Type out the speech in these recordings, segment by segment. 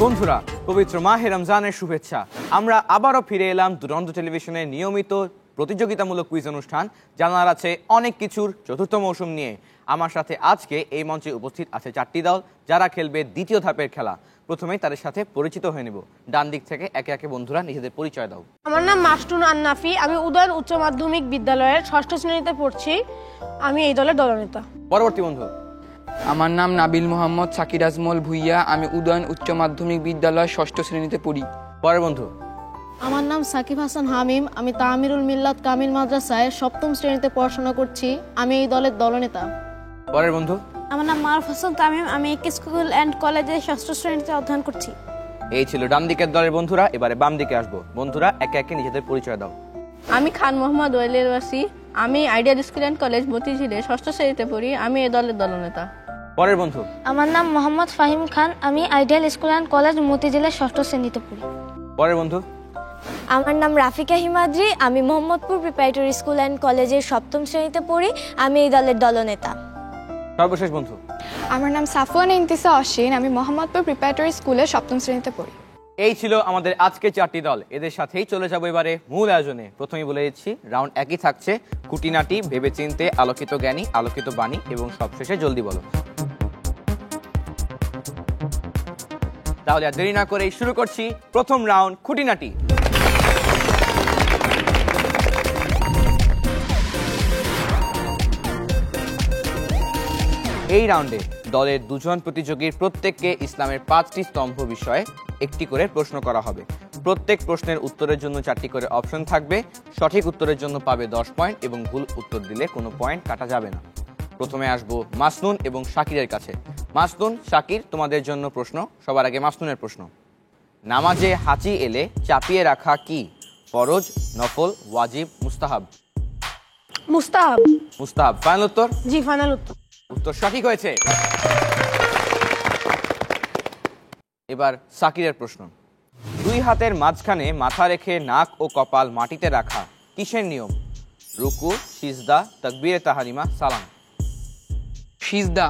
বন্ধুরা, পবিত্র মাহে রমজানের শুভেচ্ছা। আমরা আবারও ফিরে এলাম দুরন্ত টেলিভিশনের নিয়মিত প্রতিযোগিতামূলক কুইজ অনুষ্ঠান জানার আছে অনেক কিছুর চতুর্থ মৌসুম নিয়ে। আমার সাথে আজকে এই মঞ্চে উপস্থিত আছে 4টি দল যারা খেলবে দ্বিতীয় ধাপের খেলা। প্রথমেই তাদের সাথে পরিচিত হয়ে নেব। ডান দিক থেকে একে একে বন্ধুরা নিজেদের পরিচয় দাও। আমার নাম মাসটুন আন্নাফি, আমি উদয়ন উচ্চ মাধ্যমিক বিদ্যালয়ের 6ষ্ঠ শ্রেণীতে পড়ছি। আমি এই দলের দলনেতা। পরবর্তী বন্ধু। আমার নাম নাবিল মোহাম্মদ সাকির আজমল ভুইয়া, আমি উদয়ন উচ্চ মাধ্যমিক বিদ্যালয় 6ষ্ঠ শ্রেণীতে পড়ি। পরের বন্ধু। আমার নাম সাকিব হাসান হামিম, আমি তামিরুল মিল্লাত কামিল মাদ্রাসায় 7ম শ্রেণীতে পড়াশোনা করছি। আমি এই দলের দলনেতা। পরের বন্ধু। আমার নাম মারুফ হাসান তামিম, আমি একে স্কুল অ্যান্ড কলেজে 6ষ্ঠ শ্রেণীতে অধ্যয়ন করছি। এই ছিল ডান দিকের দলের বন্ধুরা। এবারে বাম দিকে আসবো। বন্ধুরা একে একে নিজেদের পরিচয় দাও। আমি খান মোহাম্মদ ওয়েলের ওয়াসি, আমি আইডিয়াল স্কুল অ্যান্ড কলেজ মতিঝিলে 6ষ্ঠ শ্রেণীতে পড়ি। আমি এই দলের দলনেতা। পরের বন্ধু। আমার নাম মোহাম্মদ ফাহিম খান, আমি আইডিয়াল স্কুল অ্যান্ড কলেজ মতিঝিলে 6ষ্ঠ শ্রেণীতে পড়ি। পরের বন্ধু। আমার নাম রাফিকা হিমাদ্রি, আমি মোহাম্মদপুর প্রিপারেটরি স্কুল অ্যান্ড কলেজের 7ম শ্রেণীতে পড়ি। আমি এই দলের দলনেতা। সর্বশেষ বন্ধু। আমার নাম সাফওয়ান ইন্তিসা অশ্বিন, আমি মোহাম্মদপুর প্রিপারেটরি স্কুলের 7ম শ্রেণীতে পড়ি। এই ছিল আমাদের আজকে 4টি দল। এদের সাথেই চলে যাবো এবারে মূল আয়োজনে। প্রথমেই বলে দিচ্ছি, রাউন্ড একই থাকছে, খুঁটিনাটি, ভেবেচিন্তে, আলোকিত জ্ঞানী, আলোকিত বাণী এবং সবশেষে জলদি বলো। তাহলে আর দেরি না করেই শুরু করছি প্রথম রাউন্ড, খুঁটিনাটি। এই রাউন্ডে দলের দুজন প্রতিযোগীর প্রত্যেককে ইসলামের 5টি স্তম্ভ বিষয়ে একটি করে প্রশ্ন করা হবে। প্রত্যেক প্রশ্নের উত্তরের জন্য 4টি করে অপশন থাকবে। সঠিক উত্তরের জন্য পাবে 10 পয়েন্ট এবং ভুল উত্তর দিলে কোনো পয়েন্ট কাটা যাবে না। প্রথমে আসবো মাসনুন এবং শাকিরের কাছে। মাসনুন, শাকির, তোমাদের জন্য প্রশ্ন। সবার আগে মাসনুনের প্রশ্ন। নামাজে হাঁচি এলে চাপিয়ে রাখা কি? ফরজ, নফল, ওয়াজিব, মুস্তাহাব? মুস্তাহাব। মুস্তাহাব। ফাইনাল উত্তর? জি, ফাইনাল উত্তর। উত্তর সঠিক হয়েছে। এবার সাকিরের প্রশ্ন। 2 হাতের মাঝখানে মাথা রেখে নাক ও কপাল মাটিতে রাখা কিসের নিয়ম? রুকু, সিজদা, তাকবীরে তাহরিমা, সালাম? সিজদা।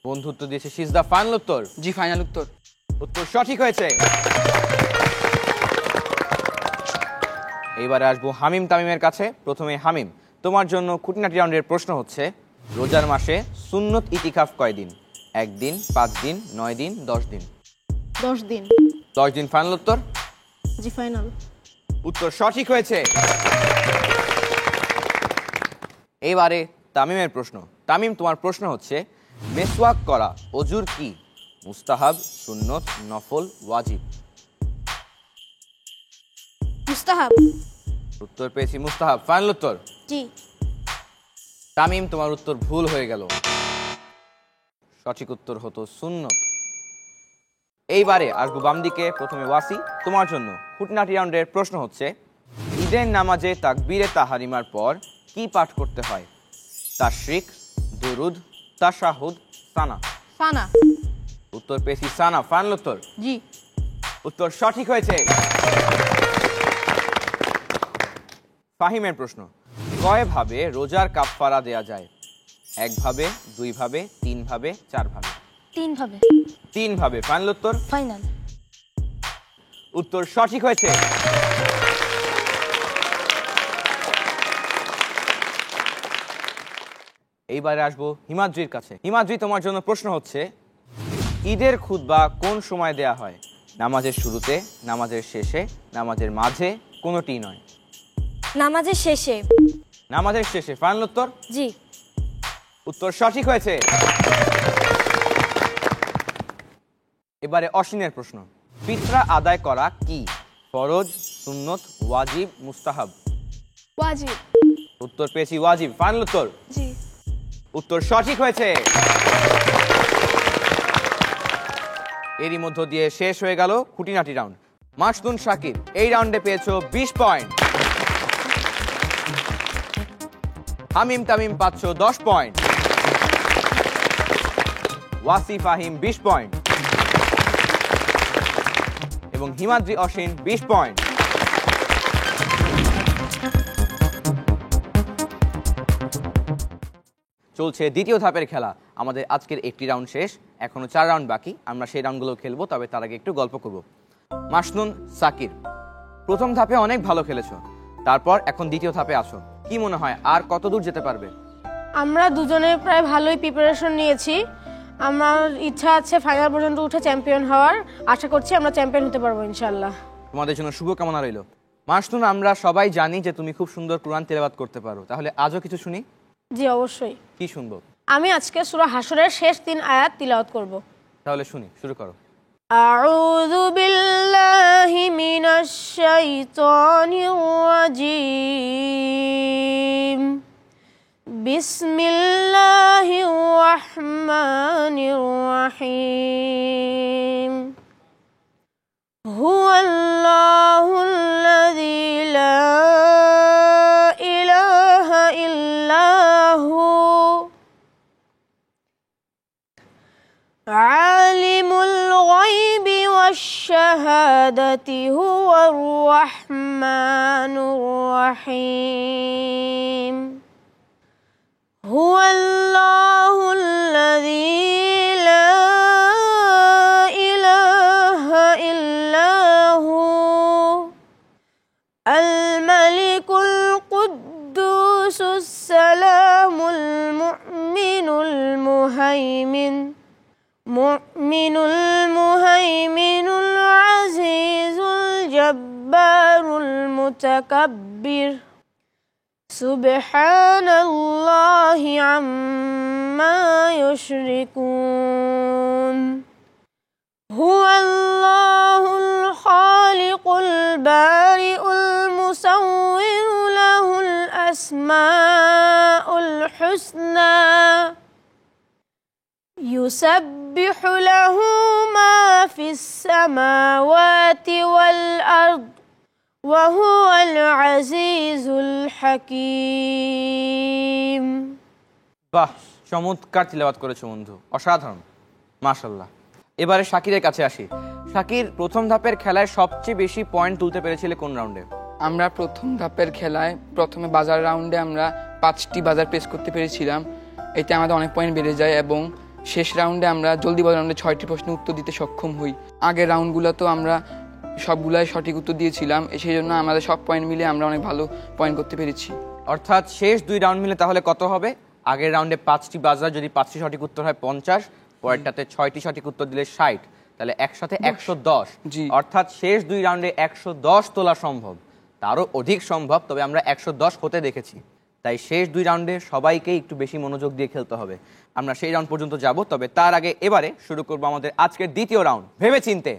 বন্ধুত্ব দিয়েছে সিজদা। ফাইনাল উত্তর? জি, ফাইনাল উত্তর। উত্তর সঠিক হয়েছে। এইবারে আসবো হামিম তামিমের কাছে। প্রথমে হামিম, তোমার জন্য খুঁটিনাটি রাউন্ডের প্রশ্ন হচ্ছে, রোজার মাসে সুন্নত ইতিকাফ কয় দিন? 1 দিন, 5 দিন, 9 দিন, 10 দিন? 10 দিন। 10 দিন। ফাইনাল উত্তর? জি, ফাইনাল। উত্তর সঠিক হয়েছে। এইবারে তামিমের প্রশ্ন। তামিম, তোমার প্রশ্ন হচ্ছে, মেসওয়াক করা অজুর কি? মুস্তাহাব, সুন্নত, নফল, ওয়াজিব? মুস্তাহাব। উত্তর পেয়েছি মুস্তাহাব। ফাইনাল উত্তর? জি। তামিম, তোমার উত্তর ভুল হয়ে গেল। সঠিক উত্তর হতো সুন্নত। এইবারে আসবো বাম দিকে। প্রথমে ওয়াসি, তোমার জন্য খুঁটিনাটি রাউন্ডের প্রশ্ন হচ্ছে, ঈদের নামাজে তাকবীরে তাহারিমার পর কি পাঠ করতে হয়? তাশরিক, দুরুদ, তাশাহুদ, সানা? সানা। উত্তর পেয়েছি সানা। ফাইনাল উত্তর? জি। উত্তর সঠিক হয়েছে। ফাহিমের প্রশ্ন। কয় ভাবে রোজার কাফফারা দেয়া যায়? 1 ভাবে, 2 ভাবে, 3 ভাবে, 4 ভাবে? 3 ভাবে। 3 ভাবে। ফাইনাল উত্তর? ফাইনাল। উত্তর সঠিক হয়েছে। এইবারে আসবো হিমাদ্রির কাছে। হিমাদ্রি, তোমার জন্য প্রশ্ন হচ্ছে, ঈদের খুতবা কোন সময় দেয়া হয়? নামাজের শুরুতে, নামাজের শেষে, নামাজের মাঝে, কোনোটি নয়? নামাজের শেষে। নামাজের শেষে। ফাইনাল উত্তর? জি। উত্তর সঠিক হয়েছে। এবারে অশ্বিনের প্রশ্ন। ফিতরা আদায় করা কি? ফরজ, সুন্নত, ওয়াজিব, মুস্তাহাব? ওয়াজিব। উত্তর পেয়েছি ওয়াজিব। ফাইনাল উত্তর? জি। উত্তর সঠিক হয়েছে। এরই মধ্য দিয়ে শেষ হয়ে গেল খুঁটিনাটি রাউন্ড। মাসনুন, শাকির, এই রাউন্ডে পেয়েছো 20 পয়েন্ট। হামিম তামিম পাচ্ছ 10 পয়েন্ট। ওয়াসি ফাহিম 20 পয়েন্ট এবং হিমাদ্রি অশ্বিন 20 পয়েন্ট। চলছে দ্বিতীয় ধাপের খেলা। আমাদের আজকের একটি রাউন্ড শেষ, এখনো 4 রাউন্ড বাকি। আমরা সেই রাউন্ডগুলো খেলবো, তবে তার আগে একটু গল্প করব। মাসনুন, সাকির, প্রথম ধাপে অনেক ভালো খেলেছো, তারপর এখন দ্বিতীয় ধাপে আসো। কি মনে হয় আর কত দূর যেতে পারবে? আমরা দুজনে প্রায় ভালোই প্রিপারেশন নিয়েছি। আমার ইচ্ছা আছে ফাইনাল পর্যন্ত উঠে চ্যাম্পিয়ন হওয়ার। আশা করছি আমরা চ্যাম্পিয়ন হতে পারবো ইনশাআল্লাহ। তোমাদের জন্য শুভকামনা রইল। মাসনুন, আমরা সবাই জানি যে তুমি খুব সুন্দর কোরআন তেলাওয়াত করতে পারো, তাহলে আজও কিছু শুনি। জি অবশ্যই। কি শুনবো? আমি আজকে সূরা হাশরের শেষ 3 আয়াত তিলাওয়াত করব। তাহলে শুনি, শুরু করো। আউযু বিল্লাহি মিনাশ শাইতানির রাজীম। বিসমিল্লাহির রাহমানির রাহিম। হুয়াল্লাহুল্লাযী লা ইলাহা ইল্লা হু আলিমুল গায়বি ওয়াশ-শাহাদাতি হুয়ার রাহমানুর রাহিম। হুয়াল্লাহুল্লাযী লা ইলাহা ইল্লা হু আল-মালিকুল কুদ্দুসুস সালামুল মুমিনুল মুহাইমিনুল আজিজুল জব্বারুল মুতাকাব্বির। সুবহানাল্লাহি আম্মা ইউশরিকুন। হুয়াল্লাহুল খালিকুল বারিউল মুসাউবিরু লাহুল আসমাউল হুসনা। ইউসাব্বিহু লাহু মা ফিস সামাওয়াতি ওয়াল আরদ ওয়া হুয়াল আজিজুল হাকীম। বাহ, চমৎকার তিলাওয়াত করেছো বন্ধু, অসাধারণ, মাশাআল্লাহ। এবারে শাকিরের কাছে আসি। শাকির, প্রথম ধাপের খেলায় সবচেয়ে বেশি পয়েন্ট তুলতে পেরেছিলে কোন রাউন্ডে? আমরা প্রথম ধাপের খেলায় প্রথমে বাজার রাউন্ডে আমরা 5টি বাজার প্রেস করতে পেরেছিলাম। এতে আমাদের অনেক পয়েন্ট বেড়ে যায় এবং শেষ রাউন্ডে আমরা জলদি বাজার রাউন্ডে 6টি প্রশ্নের উত্তর দিতে সক্ষম হই। আগের রাউন্ডগুলো তো আমরা সবগুলাই সঠিক উত্তর দিয়েছিলাম, সেই জন্য আমাদের সব পয়েন্ট মিলে আমরা অনেক ভালো পয়েন্ট করতে পেরেছি। অর্থাৎ শেষ 2 রাউন্ড মিলে তাহলে কত হবে? আগের রাউন্ডে 5টি বাজার, যদি 5টি সঠিক উত্তর হয় 50, পরেরটাতে 6টি সঠিক উত্তর দিলে 60, তাহলে একসাথে 110। জি। অর্থাৎ শেষ 2 রাউন্ডে 110 তোলা সম্ভব, তারও অধিক সম্ভব, তবে আমরা 110 হতে দেখেছি। তাই শেষ 2 রাউন্ডে সবাইকে একটু বেশি মনোযোগ দিয়ে খেলতে হবে। আমরা সেই রাউন্ড পর্যন্ত যাব, তবে তার আগে এবারে শুরু করব আমাদের আজকের দ্বিতীয় রাউন্ড, ভেবেচিন্তে।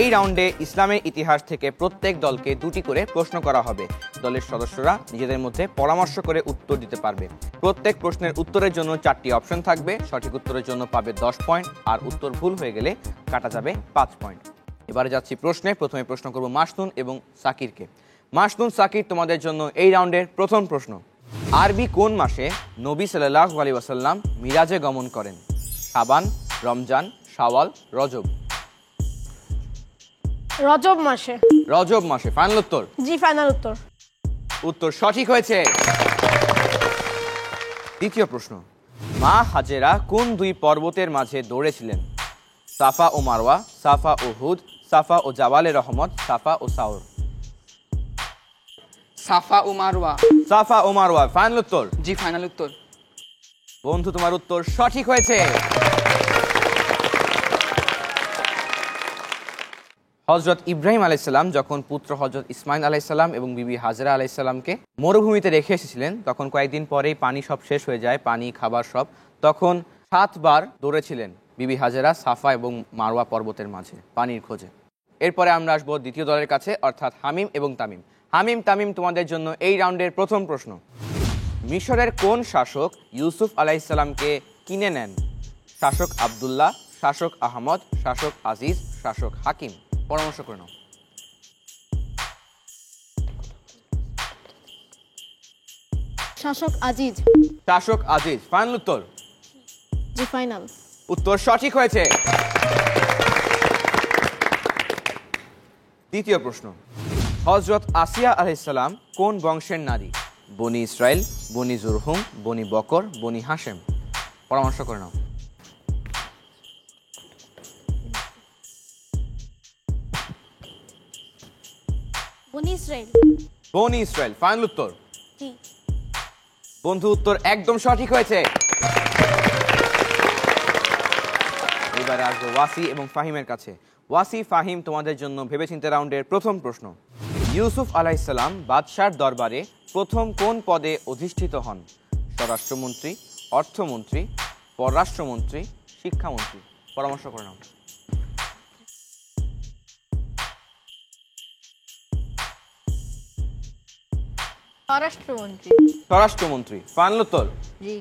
এই রাউন্ডে ইসলামের ইতিহাস থেকে প্রত্যেক দলকে 2টি করে প্রশ্ন করা হবে। দলের সদস্যরা নিজেদের মধ্যে পরামর্শ করে উত্তর দিতে পারবে। প্রত্যেক প্রশ্নের উত্তরের জন্য 4টি অপশন থাকবে। সঠিক উত্তরের জন্য পাবে 10 পয়েন্ট, আর উত্তর ভুল হয়ে গেলে কাটা যাবে 5 পয়েন্ট। এবারে যাচ্ছি প্রশ্নে। প্রথমে প্রশ্ন করব মাসনুন এবং সাকিরকে। মাসনুন, সাকির, তোমাদের জন্য এই রাউন্ডের প্রথম প্রশ্ন। আরবি কোন মাসে নবী সাল্লাল্লাহু আলাইহি ওয়াসাল্লাম মিরাজে গমন করেন? শাবান, রমজান, শাওয়াল, রজব? রজব মাসে। রজব মাসে, ফাইনাল উত্তর? জি, ফাইনাল উত্তর। উত্তর সঠিক হয়েছে। দ্বিতীয় প্রশ্ন। মা হাজেরা কোন 2 পর্বতের মাঝে দৌড়েছিলেন? সাফা ও মারওয়া, সাফা ও হুদ, সাফা ও জাবালে রহমত, সাফা ও সাউর? সাফা ও মারওয়া। সাফা ও মারওয়া, ফাইনাল উত্তর? জি, ফাইনাল উত্তর। বন্ধু, তোমার উত্তর সঠিক হয়েছে। হযরত ইব্রাহিম আলাইহিস সালাম যখন পুত্র হযরত ইসমাইল আলাইহিস সালাম এবং বিবি হাজেরা আলাইহিস সালামকে মরুভূমিতে রেখে এসেছিলেন, তখন কয়েকদিন পরেই পানি সব শেষ হয়ে যায়, পানি, খাবার সব। তখন 7 বার দৌড়েছিলেন বিবি হাজেরা সাফা এবং মারওয়া পর্বতের মাঝে পানির খোঁজে। এরপরে আমরা আসবো দ্বিতীয় দলের কাছে, অর্থাৎ হামিম এবং তামিম। হামিম, তামিম, তোমাদের জন্য এই রাউন্ডের প্রথম প্রশ্ন। মিশরের কোন শাসক ইউসুফ আলাইহিস সালামকে কিনে নেন? শাসক আব্দুল্লাহ, শাসক আহমদ, শাসক আজিজ, শাসক হাকিম? পরামর্শ করে নাও। শাসক আজিজ। শাসক আজিজ, ফাইনাল উত্তর? জি, ফাইনাল। উত্তর সঠিক হয়েছে। তৃতীয় প্রশ্ন, হযরত আসিয়া আলাইহিস সালাম কোন বংশের নারী? বনি ইসরাইল, বনি জুরহুম, বনি বকর, বনি হাশেম। পরামর্শ করে নাও। বনি ইসরাইল। বনি ইসরাইল ফাইনাল উত্তর? জি। বন্ধু, উত্তর একদম সঠিক হয়েছে। এবারে আসবো ওয়াসি এবং ফাহিমের কাছে। ওয়াসি, ফাহিম, তোমাদের জন্য ভেবেচিন্তে রাউন্ডের প্রথম প্রশ্ন। ইউসুফ আলাইহিস সালাম বাদশার দরবারে প্রথম কোন পদে অধিষ্ঠিত হন? স্বরাষ্ট্রমন্ত্রী, অর্থমন্ত্রী, পররাষ্ট্রমন্ত্রী, শিক্ষামন্ত্রী। পরামর্শ করে নাও। স্বরাষ্ট্রমন্ত্রী। স্বরাষ্ট্রমন্ত্রী ফাইনাল উত্তর? জি।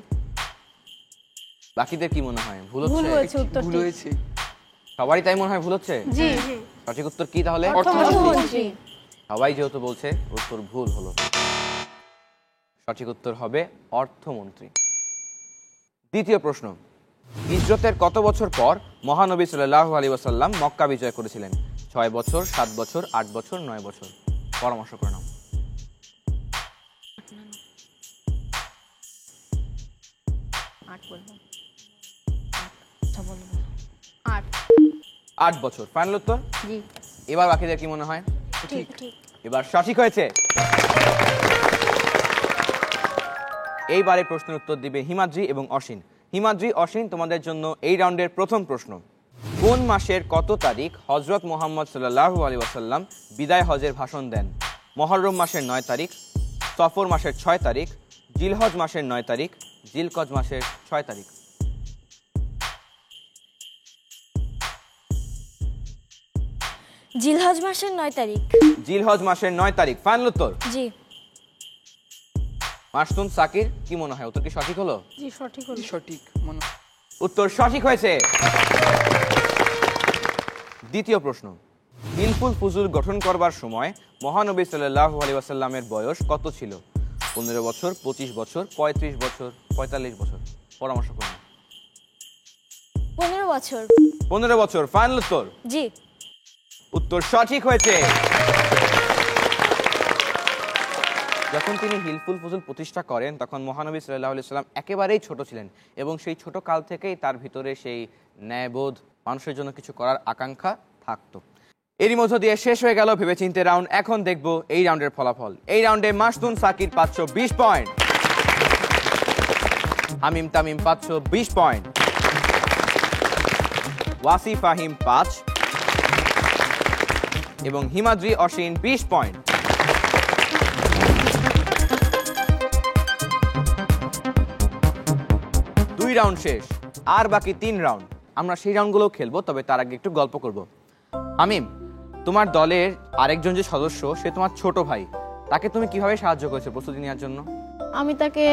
বাকিদের কি মনে হয় ভুল ভুল হচ্ছে? হয়েছে উত্তর। ভুল হয়েছে। সবারই তাই মনে হয় ভুল হচ্ছে? জি। সঠিক উত্তর কি তাহলে? অর্থমন্ত্রী। সবাই যেহেতু বলছে উত্তর ভুল হলো। সঠিক উত্তর হবে অর্থমন্ত্রী। দ্বিতীয় প্রশ্ন, হিজরতের কত বছর পর মহানবী সাল্লাল্লাহু আলাইহি ওয়াসাল্লাম মক্কা বিজয় করেছিলেন? 6 বছর, 7 বছর, 8 বছর, 9 বছর। পরামর্শ করে নাও। 8 বছর ফাইনাল উত্তর? জি। এবার বাকিদের কি মনে হয়? ঠিক। এবার সঠিক হয়েছে। এইবারে প্রশ্নের উত্তর দিবে হিমাদ্রি এবং অসীন। হিমাদ্রি, অসীন, তোমাদের জন্য এই রাউন্ডের প্রথম প্রশ্ন। কোন মাসের কত তারিখ হযরত মুহাম্মদ সাল্লাল্লাহু আলাইহি ওয়াসাল্লাম বিদায় হজের ভাষণ দেন? মুহররম মাসের 9 তারিখ, সফর মাসের 6 তারিখ, জিলহজ মাসের 9 তারিখ, জিলকজ মাসের 6 তারিখ। জিলহজ মাসের 9 তারিখ। জিলহজ মাসের 9 তারিখ ফাইনাল উত্তর? জি। মাসতুন, সাকির, কি মনে হয় উত্তর কি সঠিক হলো? জি, সঠিক হলো। সঠিক মনে হয়। উত্তর সঠিক হয়েছে। দ্বিতীয় প্রশ্ন, হিলফুল ফুজুল গঠন করবার সময় মহানবী সাল্লাল্লাহু আলাইহি ওয়াসাল্লামের বয়স কত ছিল? 15 বছর, 25 বছর, 35 বছর, 45 বছর। পরামর্শ করুন। 15 বছর। 15 বছর ফাইনাল উত্তর? জি। উত্তর সঠিক হয়েছে। যখন তিনি হিলফুল ফুজুল প্রতিষ্ঠা করেন তখন মহানবী সাল্লাল্লাহু আলাইহি ওয়াসাল্লাম একেবারেই ছোট ছিলেন এবং সেই ছোট কাল থেকেই তার ভিতরে সেই ন্যায়বোধ, মানুষের জন্য কিছু করার আকাঙ্ক্ষা থাকতো। এরই মধ্য দিয়ে শেষ হয়ে গেল ভেবেচিন্তে রাউন্ড। এখন দেখব এই রাউন্ডের ফলাফল। এই রাউন্ডে মাসতুন, সাকির 520 পয়েন্ট, হামিম, তামিম 520 পয়েন্ট, ওয়াসি, ফাহিম 5 এবং হিমাদ্রি, অসীন 20 পয়েন্ট। দুই রাউন্ড শেষ, আর বাকি 3 রাউন্ড। আমরা সেই রাউন্ডগুলো খেলবো, তবে তার আগে একটু গল্প করব। হামিম, তোমার দলের আরেকজন যে সদস্য, সে তোমার ছোট ভাই, তাকে তুমি কিভাবে সাহায্য করেছো প্রস্তুতি নেওয়ার জন্য? আমি তাকে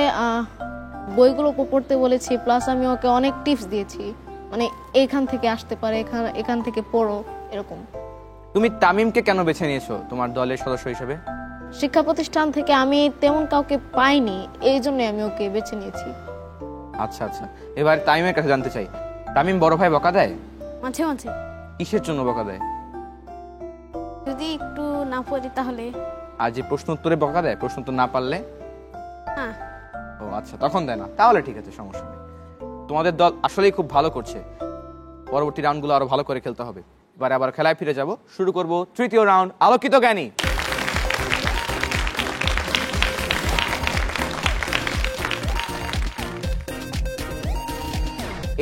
বইগুলো পড়তে বলেছি, প্লাস আমি ওকে অনেক টিপস দিয়েছি, মানে এইখান থেকে আসতে পারে, এখান থেকে পড়ো, এরকম। তুমি তামিমকে কেন বেছে নিয়েছো তোমার দলের সদস্য হিসেবে? শিক্ষা প্রতিষ্ঠান থেকে আমি তেমন কাউকে পাইনি, এই জন্য আমি ওকে বেছে নিয়েছি। আচ্ছা আচ্ছা, এবার তামিমের কাছে জানতে চাই, তামিম বড় ভাই বকা দেয়? মাঝে মাঝে। কিসের জন্য বকা দেয়? যদি একটু না পড়ি তাহলে। আর যে প্রশ্ন উত্তরে বকা দেয়, প্রশ্ন উত্তর না পারলে? হ্যাঁ। ও আচ্ছা, তখন দেয় না, তাহলে ঠিক আছে, সমস্যা নেই। তোমাদের দল আসলেই খুব ভালো করছে, পরবর্তী রাউন্ডগুলো আরো ভালো করে খেলতে হবে। এবার আবার খেলায় ফিরে যাব, শুরু করব তৃতীয় রাউন্ড, আলোকিত জ্ঞানী।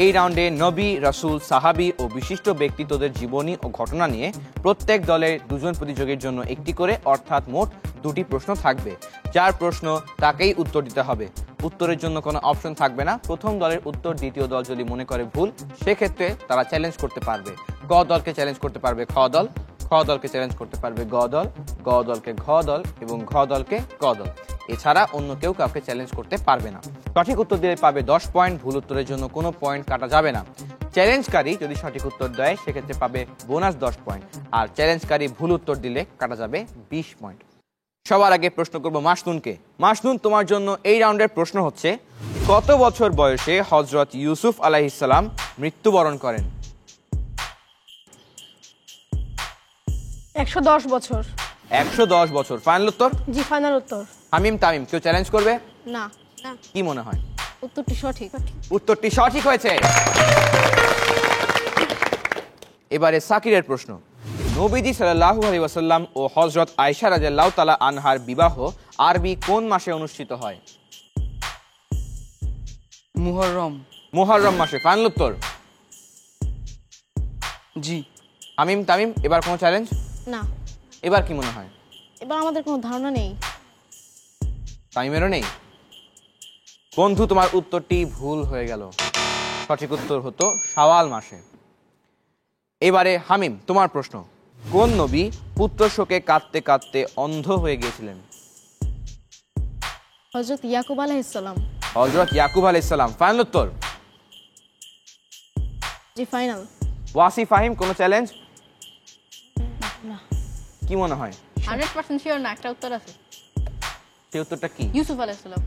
এই রাউন্ডে নবী, রাসূল, সাহাবী ও বিশিষ্ট ব্যক্তিত্বদের জীবনী ও ঘটনা নিয়ে প্রত্যেক দলের 2 জন প্রতিযোগীর জন্য একটি করে, অর্থাৎ মোট 2টি প্রশ্ন থাকবে। যার প্রশ্ন তাকেই উত্তর দিতে হবে। উত্তরের জন্য কোনো অপশন থাকবে না। প্রথম দলের উত্তর দ্বিতীয় দল যদি মনে করে ভুল, সেক্ষেত্রে তারা চ্যালেঞ্জ করতে পারবে। ক দলকে চ্যালেঞ্জ করতে পারবে খ দল, খ দলকে চ্যালেঞ্জ করতে পারবে গ দল, গ দলকে ঘ দল এবং ঘ দলকে ক দল। এছাড়া অন্য কেউ কাউকে চ্যালেঞ্জ করতে পারবে না। সঠিক উত্তর দিলে পাবে 10 পয়েন্ট, ভুল উত্তরের জন্য কোনো পয়েন্ট কাটা যাবে না। চ্যালেঞ্জকারী যদি সঠিক উত্তর দেয় সেক্ষেত্রে পাবে বোনাস 10 পয়েন্ট, আর চ্যালেঞ্জকারী ভুল উত্তর দিলে কাটা যাবে 20 পয়েন্ট। সবার আগে প্রশ্ন করব মাসনুনকে। মাসনুন, তোমার জন্য এই রাউন্ডের প্রশ্ন হচ্ছে, কত বছর বয়সে হযরত ইউসুফ আলাইহিস সালাম মৃত্যুবরণ করেন? 110 বছর। 110 বছর ফাইনাল উত্তর? জি, ফাইনাল উত্তর। হামিম তামিম কেউ চ্যালেঞ্জ করবে? না, কি মনে হয়? উত্তরটি সঠিক। উত্তরটি সঠিক হয়েছে। এবারে সাকিরের প্রশ্ন। নবীজি সাল্লাল্লাহু আলাইহি ওয়াসাল্লাম ও হযরত আয়েশা রাদিয়াল্লাহু তাআলা আনহার বিবাহ আরবি কোন মাসে অনুষ্ঠিত হয়? মুহররম। মুহররম মাসে ফাইনাল উত্তর? জি। হামিম তামিম এবার কোনো চ্যালেঞ্জ? না, এবার কি মনে হয়? এবার আমাদের কোনো ধারণা নেই। তামিমেরও নেই? বন্ধু তোমার উত্তরটি ভুল হয়ে গেল, সঠিক উত্তর হতো শাওয়াল মাসে। এবারে হামিম তোমার প্রশ্ন। কোন নবী পুত্র শোকে কাঁদতে কাঁদতে অন্ধ হয়ে গিয়েছিলেন? হযরত ইয়াকুব আলাইহিস সালাম। হযরত ইয়াকুব আলাইহিস সালাম ফাইনাল উত্তর? জি, ফাইনাল। ওয়াসি ফাহিম কোনো চ্যালেঞ্জ? না, কি মনে হয়? 100% শিওর না, একটা উত্তর আছে, সেই উত্তরটা কি? ইউসুফ আলাইহিস সালাম।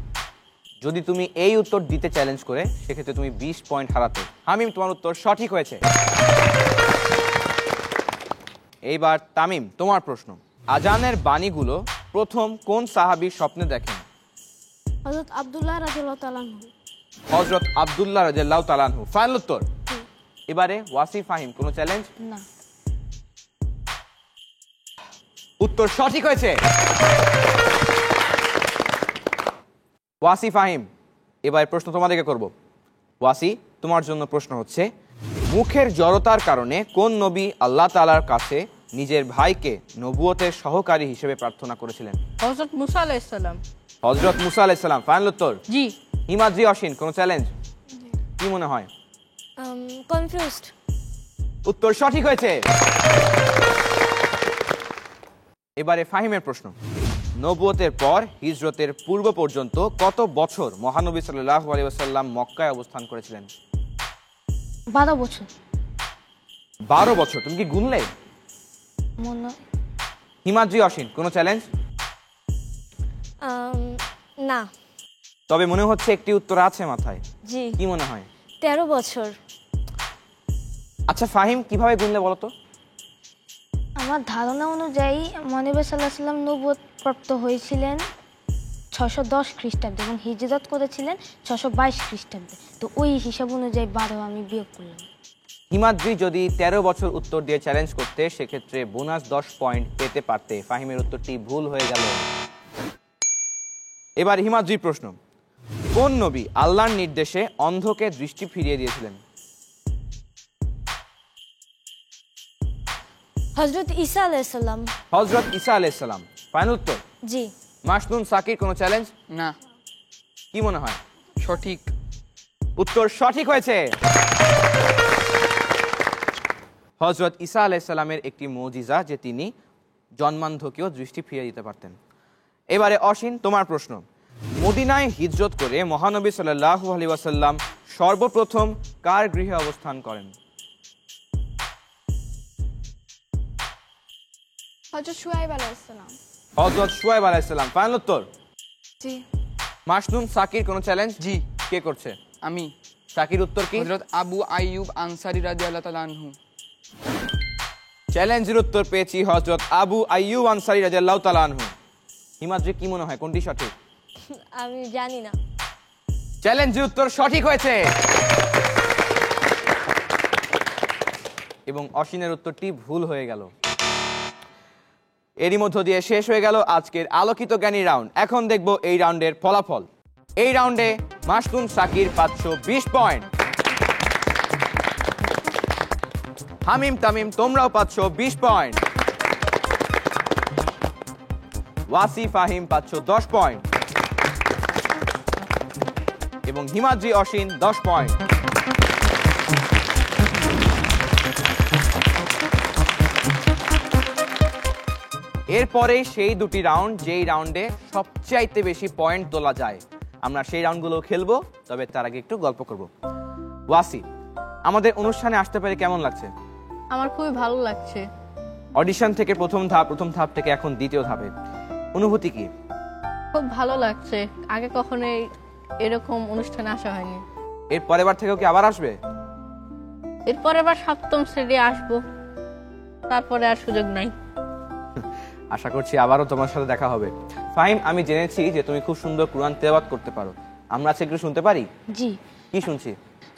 যদি তুমি এই উত্তর দিতে চ্যালেঞ্জ করে সেক্ষেত্রে তুমি 20 পয়েন্ট হারাতে। হামিম তোমার উত্তর সঠিক হয়েছে। এইবার তামিম তোমার প্রশ্ন। আজানের বাণীগুলো প্রথম কোন সাহাবীর স্বপ্নে দেখেন? হযরত আব্দুল্লাহ রাদিয়াল্লাহু তাআলা আনহু। হযরত আব্দুল্লাহ রাদিয়াল্লাহু তাআলা আনহু ফাইনাল উত্তর? এবারে ওয়াসি ফাহিম কোনো চ্যালেঞ্জ? না। উত্তর সঠিক হয়েছে। ওয়াসি ফাহিম এবার প্রশ্ন তোমাদেরকে করব। ওয়াসি তোমার জন্য প্রশ্ন হচ্ছে, মুখের জড়তার কারণে কোন নবী আল্লাহ তাআলার কাছে নিজের ভাইকে নবুয়তের সহকারী হিসেবে প্রার্থনা করেছিলেন? হযরত মুসা আলাইহিস সালাম। হযরত মুসা আলাইহিস সালাম ফাইনাল উত্তর? জি। হিমাদ্রি অসীন কোনো চ্যালেঞ্জ? কি মনে হয়? কনফিউজড। উত্তর সঠিক হয়েছে। এবারে ফাহিমের প্রশ্ন। নবুয়তের পর হিজরতের পূর্ব পর্যন্ত কত বছর মহানবী সাল্লাল্লাহু আলাইহি ওয়াসাল্লাম মক্কায় অবস্থান করেছিলেন? 12 বছর 12 বছর। তুমি কি গুনলে? মনে হয়। হিমাদ্রি অসীন কোনো চ্যালেঞ্জ? না। তবে মনে হচ্ছে একটি উত্তর আছে মাথায়। জি, কি মনে হয়? 13 বছর। আচ্ছা ফাহিম কিভাবে গুনলে বলো তো? আমার ধারণা অনুযায়ী মহানবী সাল্লাল্লাহু আলাইহি ওয়াসাল্লাম নবুয়ত প্রাপ্ত হয়েছিলেন 610 খ্রিস্টাব্দে এবং হিজরত করেছিলেন 622 খ্রিস্টাব্দে। তো ওই হিসাব অনুযায়ী 12 আমি বিয়োগ করলাম। হিমাদ্রি যদি 13 বছর উত্তর দিয়ে চ্যালেঞ্জ করতে সেক্ষেত্রে বোনাস 10 পয়েন্ট পেতে পারতে। ফাহিমের উত্তরটি ভুল হয়ে গেল। এবার হিমাদ্রির প্রশ্ন। কোন নবী আল্লাহর নির্দেশে অন্ধকে দৃষ্টি ফিরিয়ে দিয়েছিলেন? হযরত ঈসা আলাইহিস সালাম। হযরত ঈসা আলাইহিস সালাম ফাইনাল উত্তর? জি। মাসনুন সাকির কোনো চ্যালেঞ্জ? না। কি মনে হয়? সঠিক। উত্তর সঠিক হয়েছে। হযরত ঈসা আলাইহিস সালামের একটি মুজিজা যে তিনি জন্মান্ধকেও দৃষ্টি ফিরিয়ে দিতে পারতেন। এবারে অসীন তোমার প্রশ্ন। মদিনায় হিজরত করে মহানবী সাল্লাল্লাহু আলাইহি ওয়াসাল্লাম সর্বপ্রথম কার গৃহে অবস্থান করেন? হযরত শুআয়ব আলাইহিস সালাম। হযরত শুআয়ব আলাইহিস সালাম ফাইনাল উত্তর? জি। মাসনুন সাকির কোনো চ্যালেঞ্জ? জি। কে করছে? আমি। সাকির উত্তর কি? হযরত আবু আইয়ুব আনসারী রাদিয়াল্লাহু তাআলা আনহু। চ্যালেঞ্জের উত্তর পেয়েছি হযরত আবু আইয়ুব আনসারী রাদিয়াল্লাহু তাআলা আনহু। হিমাদ্রি কি মনে হয় কোনটি সঠিক? আমি জানি না। চ্যালেঞ্জের উত্তর সঠিক হয়েছে এবং অসীনের উত্তরটি ভুল হয়ে গেল। এরই মধ্য দিয়ে শেষ হয়ে গেল আজকের আলোকিত জ্ঞানী রাউন্ড। এখন দেখব এই রাউন্ডের ফলাফল। এই রাউন্ডে মাসনুন সাকির 520 পয়েন্ট, হামিম তামিম তোমরাও 520 পয়েন্ট, ওয়াসি ফাহিম 510 পয়েন্ট এবং হিমাদ্রি অসীন 10 পয়েন্ট। এরপরে সেই দুটি রাউন্ড যেই রাউন্ডে সবচাইতে বেশি পয়েন্ট তোলা যায়, আমরা সেই রাউন্ডগুলো খেলবো। তবে তার আগে একটু গল্প করব। ওয়াসি, আমাদের অনুষ্ঠানে আসতে পেরে কেমন লাগছে? আমার খুবই ভালো লাগছে। অডিশন থেকে প্রথম ধাপ থেকে এখন দ্বিতীয় ধাপে অনুভূতি কি? খুব ভালো লাগছে, আগে কখনোই এরকম অনুষ্ঠানে আসা হয়নি। এর পরের বার থেকেও কি আবার আসবে? এরপর এবার সপ্তম শ্রেণী আসবো, তারপরে আর সুযোগ নাই। আশা করছি আবারও তোমার সাথে দেখা হবে। ফাহিম, আমি জেনেছি যে তুমি খুব সুন্দর কুরআন তেলাওয়াত করতে পারো, আমরা আজকে একটু শুনতে পারি? জি। কি শুনছি?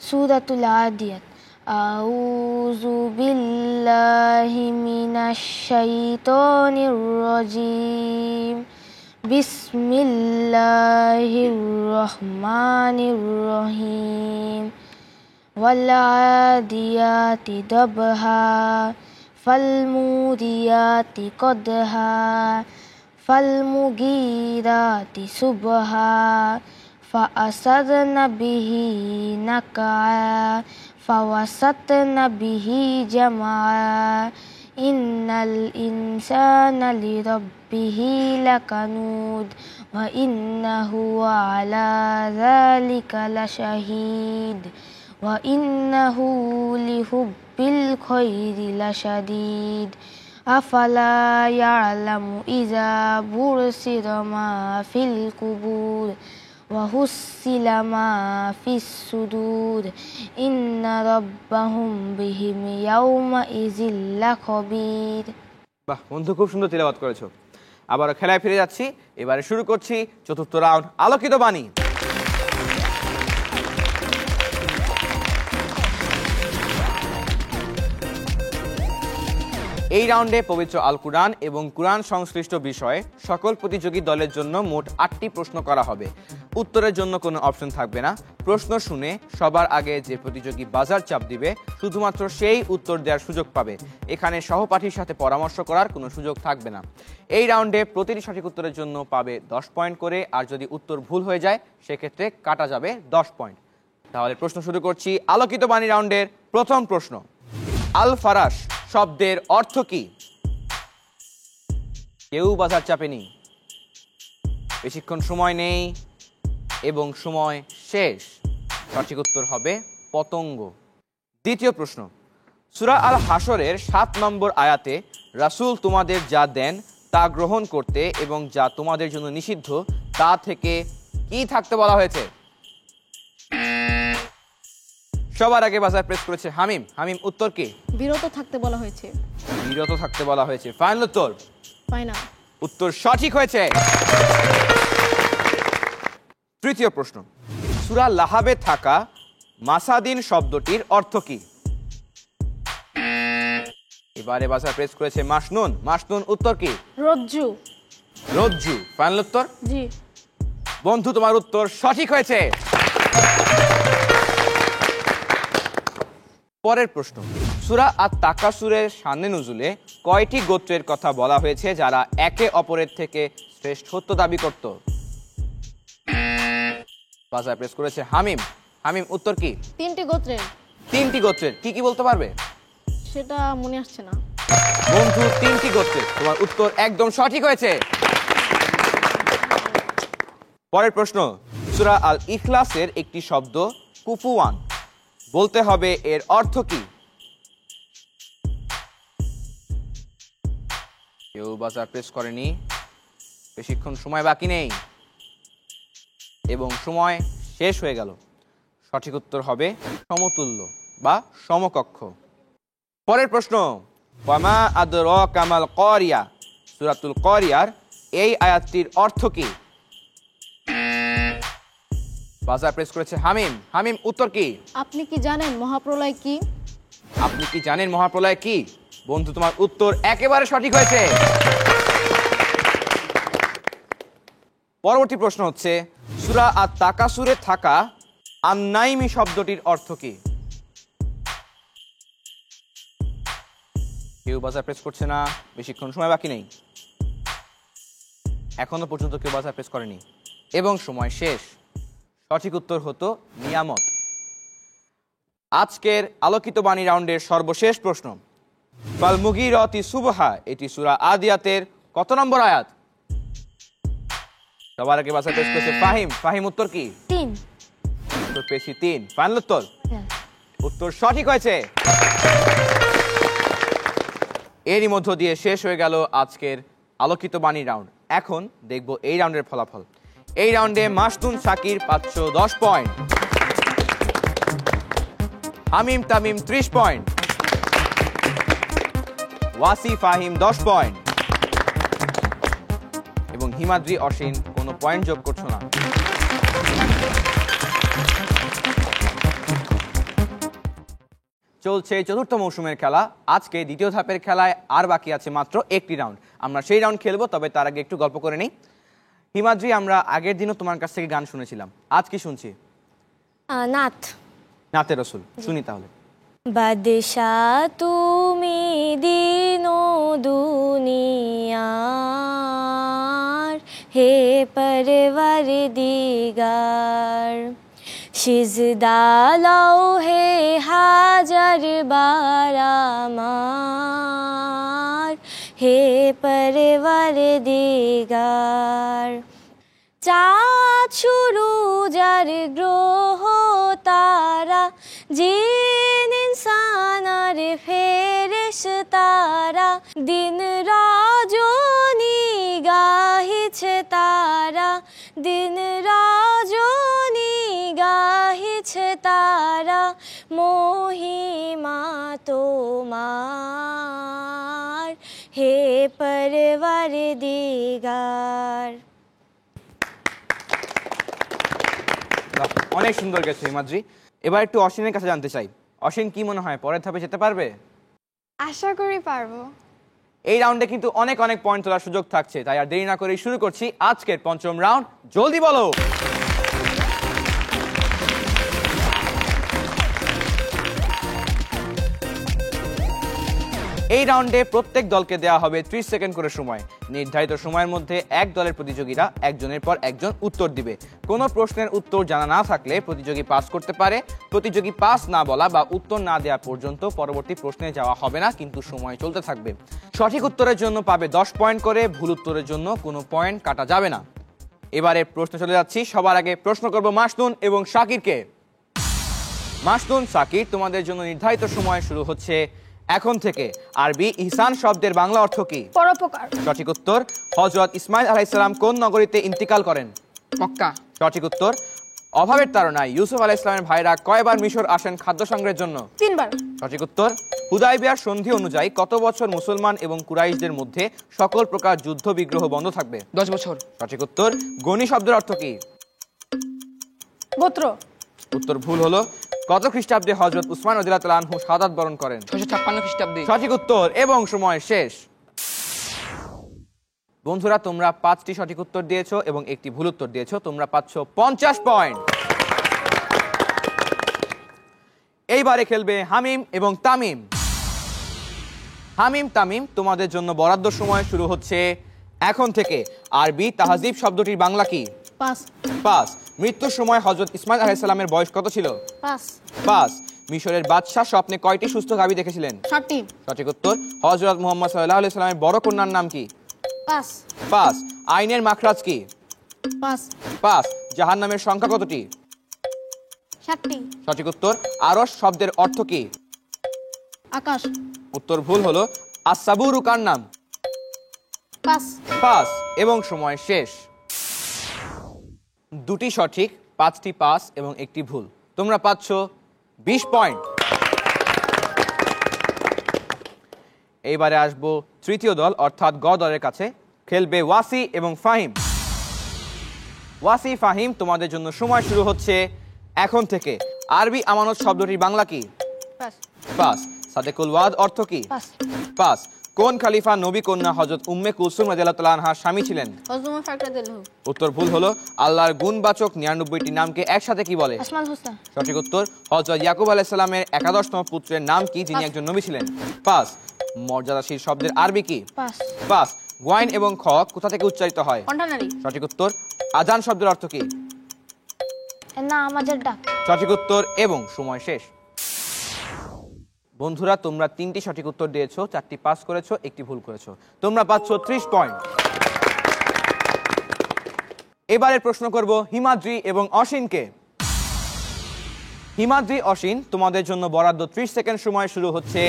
সূরাতুল আদিয়াত। আউযু বিল্লাহি মিনাশ শাইতানির রাজিম। বিসমিল্লাহির রহমানির রহিম। ওয়াল আদিয়াতি দাবহা ফালমুদিয়াতি কদহা ফালমুগীরাতি সুবহা فأثرن به نقعا فوسطن به جمعا إن الإنسان لربه لكنود وإنه على ذلك لشهيد وإنه لحب الخير لشديد أفلا يعلم إذا بعثر ما في القبور وحصل ما في الصدور إن ربهم بهم يومئذ لخبير। বাহ বন্ধু, খুব সুন্দর তিলাওয়াত করেছো। আবার খেলায় ফিরে যাচ্ছি, এবারে শুরু করছি চতুর্থ রাউন্ড, আলোকিত বাণী। এই রাউন্ডে পবিত্র আল কুরআন এবং কুরআন সংশ্লিষ্ট বিষয়ে সকল প্রতিযোগী দলের জন্য মোট 8টি প্রশ্ন করা হবে। উত্তরের জন্য কোনো অপশন থাকবে না। প্রশ্ন শুনে সবার আগে যে প্রতিযোগী বাজার চাপ দিবে শুধুমাত্র সেই উত্তর দেওয়ার সুযোগ পাবে। এখানে সহপাঠীর সাথে পরামর্শ করার কোনো সুযোগ থাকবে না। এই রাউন্ডে প্রতিটি সঠিক উত্তরের জন্য পাবে 10 পয়েন্ট করে, আর যদি উত্তর ভুল হয়ে যায় সেক্ষেত্রে কাটা যাবে 10 পয়েন্ট। তাহলে প্রশ্ন শুরু করছি। আলোকিত বাণী রাউন্ডের প্রথম প্রশ্ন, আল ফারাশ শব্দের অর্থ কি? কেউ বাজার চাপেনি, বেশিক্ষণ সময় নেই এবং সময় শেষ। সঠিক উত্তর হবে পতঙ্গ। দ্বিতীয় প্রশ্ন, সূরা আল হাশরের 7 নম্বর আয়াতে রাসূল তোমাদের যা দেন তা গ্রহণ করতে এবং যা তোমাদের জন্য নিষিদ্ধ তা থেকে কি থাকতে বলা হয়েছে? সবার আগে বাজার প্রেস করেছে হামিম। হামিম, উত্তর কি? বিরত থাকতে বলা হয়েছে। বিরত থাকতে বলা হয়েছে। ফাইনাল উত্তর? ফাইনাল। উত্তর সঠিক হয়েছে। তৃতীয় প্রশ্ন, সূরা লাহাবে থাকা মাসাদিন শব্দটির অর্থ কি? এবারে বাজার প্রেস করেছে মাসনুন। মাসনুন, উত্তর কি? রজ্জু। রজ্জু। ফাইনাল উত্তর? জি। বন্ধু, তোমার উত্তর সঠিক হয়েছে। পরের প্রশ্ন, সূরা আত-তাকাসুরের শানে নুজুলে কয়টি গোত্রের কথা বলা হয়েছে যারা একে অপরের থেকে শ্রেষ্ঠত্ব দাবি করত? বাজার প্রেস করেছে হামিম। হামিম, উত্তর কি? 3টি গোত্রের। 3টি গোত্রের কি কি বলতে পারবে? সেটা মনে আসছে না। বন্ধু, 3টি গোত্রের। তোমার উত্তর একদম সঠিক হয়েছে। পরের প্রশ্ন, সূরা আল ইখলাসের একটি শব্দ কুফুয়ান বলতে হবে, এর অর্থ কি? কেউ বাজার প্রেস করেনি, বেশিক্ষণ সময় বাকি নেই এবং সময় শেষ হয়ে গেল। সঠিক উত্তর হবে সমতুল্য বা সমকক্ষ। পরের প্রশ্ন, ওয়ামা আদরাকা মাল কারিয়া সূরাতুল কারিয়ার এই আয়াতটির অর্থ কি? বাজার প্রেস করেছে হামিম। হামিম, উত্তর কি? আপনি কি জানেন মহাপ্রলয় কি? আপনি কি জানেন মহাপ্রলয় কি? বন্ধু, তোমার উত্তর একেবারে সঠিক হয়েছে। পরবর্তী প্রশ্ন হচ্ছে, সূরা আত-তাকাসুরে থাকা আন-নাইমি শব্দটির অর্থ কি? কেউ বাজার প্রেস করছে না, বেশিক্ষণ সময় বাকি নেই। এখনো পর্যন্ত কেউ বাজার প্রেস করেনি এবং সময় শেষ। সঠিক উত্তর হতো নিয়ামত। আজকের আলোকিত বাণী রাউন্ডের সর্বশেষ প্রশ্ন, ফাল মুগীরাতি সুবহা এটি সূরা আদিয়াতের কত নম্বর আয়াত? সবার আগে বাজার প্রেস করেছে ফাহিম। ফাহিম, উত্তর কি? 3। উত্তর পেয়েছি 3। ফাইনাল উত্তর? উত্তর সঠিক হয়েছে। এরই মধ্য দিয়ে শেষ হয়ে গেল আজকের আলোকিত বাণী রাউন্ড। এখন দেখব এই রাউন্ডের ফলাফল। এই রাউন্ডে মাসতুন শাকির 510 পয়েন্ট, হামিম তামিম 30 পয়েন্ট, ওয়াসি ফাহিম 10 পয়েন্ট, হিমাদ্রি, অসীন কোনো পয়েন্ট যোগ করছো না। চলছে চতুর্থ মৌসুমের খেলা। আজকে দ্বিতীয় ধাপের খেলায় আর বাকি আছে মাত্র একটি রাউন্ড। আমরা সেই রাউন্ড খেলবো, তবে তার আগে একটু গল্প করে নিই। হিমাদ্রি, আমরা আগের দিনও তোমার কাছ থেকে গান শুনেছিলাম, আজ কি শুনছি? নাথ। নাতে রসুল শুনি তাহলে। বাদশাহ তুমি দিনো দুনিয়ার, হে পরওয়ারদিগার, সিজদা লও হে হাজার বার আমার, হে পরওয়ারদিগার। চাঁদ সূরজ আর গ্রহ তারা, জিন ইনসান আর ফেরেশতারা, দিন রজনী গাহিছে তারা, দিন রজনী গাহিছে তারা, মহিমা তোমার, হে পরওয়ারদিগার। অনেক সুন্দর গেছে হিমাদ্রি। এবার একটু অসীনের কাছে জানতে চাই, অসীন কি মনে হয় পরের ধাপে যেতে পারবে? আশা করি পারবো। এই রাউন্ডে কিন্তু অনেক অনেক পয়েন্ট তোলার সুযোগ থাকছে, তাই আর দেরি না করে শুরু করছি আজকের পঞ্চম রাউন্ড। জলদি বলো। এই রাউন্ডে প্রত্যেক দলকে দেওয়া হবে 30 সেকেন্ড করে সময়। নির্ধারিত সময়ের মধ্যে এক দলের প্রতিযোগীরা একজনের পর একজন উত্তর দিবে। কোনো প্রশ্নের উত্তর জানা না থাকলে প্রতিযোগী পাস করতে পারে। প্রতিযোগী পাস না বলা বা উত্তর না দেওয়া পর্যন্ত পরবর্তী প্রশ্নে যাওয়া হবে না, কিন্তু সময় চলতে থাকবে। সঠিক উত্তরের জন্য পাবে 10 পয়েন্ট করে, ভুল উত্তরের জন্য কোনো পয়েন্ট কাটা যাবে না। এবারে প্রশ্ন চলে যাচ্ছি। সবার আগে প্রশ্ন করব মাসনুন এবং শাকিরকে। মাসনুন, শাকির, তোমাদের জন্য নির্ধারিত সময় শুরু হচ্ছে এখন থেকে। আরবি ইহসান শব্দের বাংলা অর্থ কি? পরোপকার। সঠিক উত্তর। হযরত ইসমাইল আলাইহিস সালাম কোন নগরীতে ইন্তিকাল করেন? মক্কা। সঠিক উত্তর। অভাবের তাড়নায় ইউসুফ আলাইহিস সালামের ভাইরা কয়বার মিশর আসেন খাদ্য সংগ্রহের জন্য? 3 বার। সঠিক উত্তর। হুদায়বিয়ার সন্ধি অনুযায়ী কত বছর মুসলমান এবং কুরাইশদের মধ্যে সকল প্রকার যুদ্ধ বিগ্রহ বন্ধ থাকবে? 10 বছর। সঠিক উত্তর। গনি শব্দের অর্থ কি? গোত্র। উত্তর ভুল হলো। কত খ্রিস্টাব্দে হযরত উসমান রাদিয়াল্লাহু তাআলা আনহু শাহাদাত বরণ করেন? 656 খ্রিস্টাব্দে। সঠিক উত্তর এবং সময় শেষ। বন্ধুরা, তোমরা 5টি সঠিক উত্তর দিয়েছো এবং একটি ভুল উত্তর দিয়েছো। তোমরা পাচ্ছ 50 পয়েন্ট। এইবারে খেলবে হামিম এবং তামিম। হামিম, তামিম, তোমাদের জন্য বরাদ্দ সময় শুরু হচ্ছে এখন থেকে। আরবি তাহজিব শব্দটির বাংলা কি? পাস। পাস। মৃত্যুর সময় হযরত ইসমাইল আলাইহিস সালামের বয়স কত ছিল? পাস। পাস। মিশরের বাদশাহ স্বপ্নে কয়টি সুস্থ গাভী দেখেছিলেন? 7টি। সঠিক উত্তর। হযরত মুহাম্মদ সাল্লাল্লাহু আলাইহি সাল্লামের বড় কন্যার নাম কি? পাস। পাস। আইনের মাখরাজ কি? পাস। পাস। জাহান্নামের সংখ্যা কতটি? 7টি। সঠিক উত্তর। আরশ শব্দের অর্থ কি? আকাশ। উত্তর ভুল হলো। আস-সাবুরু কার নাম? পাস। পাস এবং সময় শেষ। 2টি সঠিক, 5টি পাস এবং একটি ভুল। তোমরা পাচ্ছ 20 পয়েন্ট। এইবারে আসবো তৃতীয় দল অর্থাৎ গ দলের কাছে। খেলবে ওয়াসি এবং ফাহিম। ওয়াসি, ফাহিম, তোমাদের জন্য সময় শুরু হচ্ছে এখন থেকে। আরবি আমানত শব্দটির বাংলা কি? পাস। পাস। সাদেকুল ওয়াদ অর্থ কি? পাস। পাস। কোন খলিফা নবী কন্যা হযরত উম্মে কুলসুম রাদিয়াল্লাহু তাআলা আনহার স্বামী ছিলেন? হযরত উমর ফারুক রাদিয়াল্লাহু। উত্তর ভুল হলো। আল্লাহর গুণবাচক 99টি নামকে একসাথে কি বলে? আসমাল হোসেন। সঠিক উত্তর। হযরত ইয়াকুব আলাইহিস সালামের 11তম পুত্রের নাম কি, যিনি একজন নবী ছিলেন? পাস। মর্যাদাশীল শব্দের আরবি কি? পাস। পাস। ওয়াইন এবং খ কোথা থেকে উচ্চারিত হয়? কণ্ঠনালী। সঠিক উত্তর। আজান শব্দের অর্থ কি? না, আমাদের ডাক। সঠিক উত্তর এবং সময় শেষ। বন্ধুরা, তোমরা 3টি সঠিক উত্তর দিয়েছো, 4টি পাস করেছো, একটি ভুল করেছো। তোমরা পাচ্ছ 30 পয়েন্ট। এবারে প্রশ্ন করব হিমাদ্রি এবং অসীনকে। হিমাদ্রি, অসীন, তোমাদের জন্য বরাদ্দ 30 সেকেন্ড সময় শুরু হচ্ছে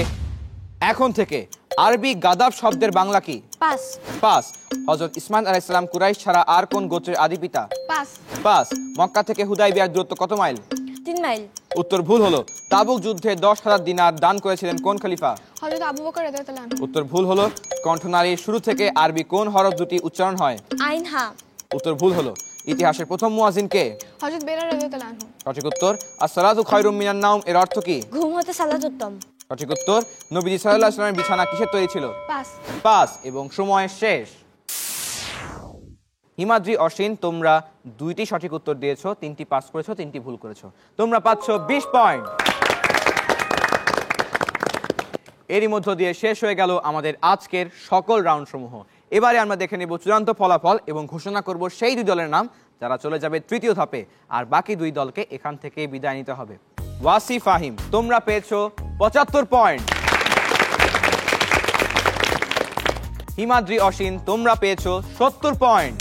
এখন থেকে। আরবি গাদাব শব্দের বাংলা কি? পাস। পাস। হযরত ইসমাইল আলাইহিস সালাম কুরাইশ ছাড়া আর কোন গোত্রের আদি পিতা? পাস। পাস। মক্কা থেকে হুদায়বিয়ার দূরত্ব কত মাইল? 3 মাইল। উত্তর ভুল হলো। তাবুক যুদ্ধে 10,000 দিনার দান করেছিলেন কোন খলিফা? হযরত আবু বকর রাদিয়াল্লাহু তাআলা আনহু। উত্তর ভুল হলো। কণ্ঠনালীর শুরু থেকে আরবি কোন হরফ দুটি উচ্চারণ হয়? আইনহা। উত্তর ভুল হলো। ইতিহাসের প্রথম মুয়াজ্জিন কে? হযরত বেলাল রাদিয়াল্লাহু আনহু। সঠিক উত্তর। আসসালাতু খায়রুম মিনান নাওম এর অর্থ কি? ঘুম হতে সালাত উত্তম। সঠিক উত্তর। নবীজি সাল্লাল্লাহু আলাইহি ওয়াসাল্লামের বিছানা কিসের তৈরি ছিল? পাস। পাঁচ এবং সময় শেষ। হিমাদ্রি, অশ্বিন, তোমরা 2টি সঠিক উত্তর দিয়েছো, 3টি পাস করেছো, 3টি ভুল করেছো। তোমরা পাচ্ছ 20 পয়েন্ট। এরই মধ্য দিয়ে শেষ হয়ে গেল আমাদের আজকের সকল রাউন্ড সমূহ। এবারে আমরা দেখে নেব চূড়ান্ত ফলাফল এবং ঘোষণা করব সেই 2 দলের নাম যারা চলে যাবে তৃতীয় ধাপে, আর বাকি 2 দলকে এখান থেকে বিদায় নিতে হবে। ওয়াসি, ফাহিম, তোমরা পেয়েছো 75 পয়েন্ট। হিমাদ্রি, অশ্বিন, তোমরা পেয়েছো 70 পয়েন্ট।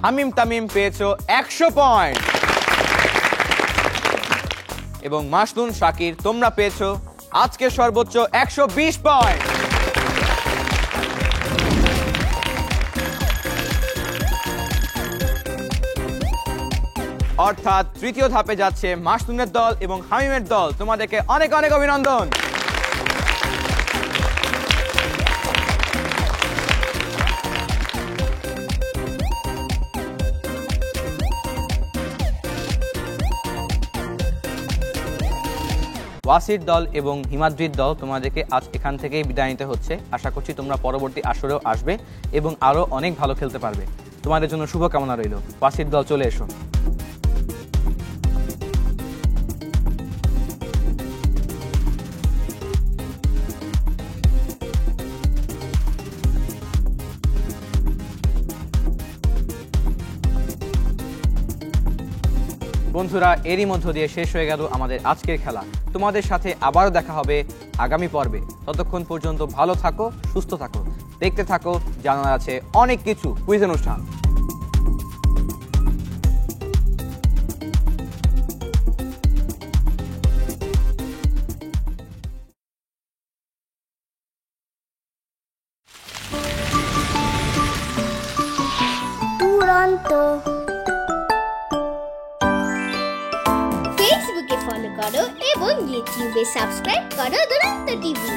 হামিম, তামিম পেয়েছো 100 পয়েন্ট এবং মাসনুন, শাকির, তোমরা পেয়েছো আজকের সর্বোচ্চ 120 পয়েন্ট। অর্থাৎ তৃতীয় ধাপে যাচ্ছে মাসনুনের দল এবং হামিমের দল। তোমাদেরকে অনেক অনেক অভিনন্দন। ওয়াসির দল এবং হিমাদ্রির দল তোমাদেরকে আজ এখান থেকেই বিদায় নিতে হচ্ছে। আশা করছি তোমরা পরবর্তী আসরেও আসবে এবং আরো অনেক ভালো খেলতে পারবে। তোমাদের জন্য শুভকামনা রইল। ওয়াসির দল চলে এসো। বন্ধুরা, এরই মধ্য দিয়ে শেষ হয়ে গেল আমাদের আজকের খেলা। তোমাদের সাথে আবারও দেখা হবে আগামী পর্বে। ততক্ষণ পর্যন্ত ভালো থাকো, সুস্থ থাকো, দেখতে থাকো জানার আছে অনেক কিছু কুইজ অনুষ্ঠান। দুরন্ত ফেসবুকে ফলো করো এবং ইউটিউবে সাবস্ক্রাইব করো দুরন্ত টিভি।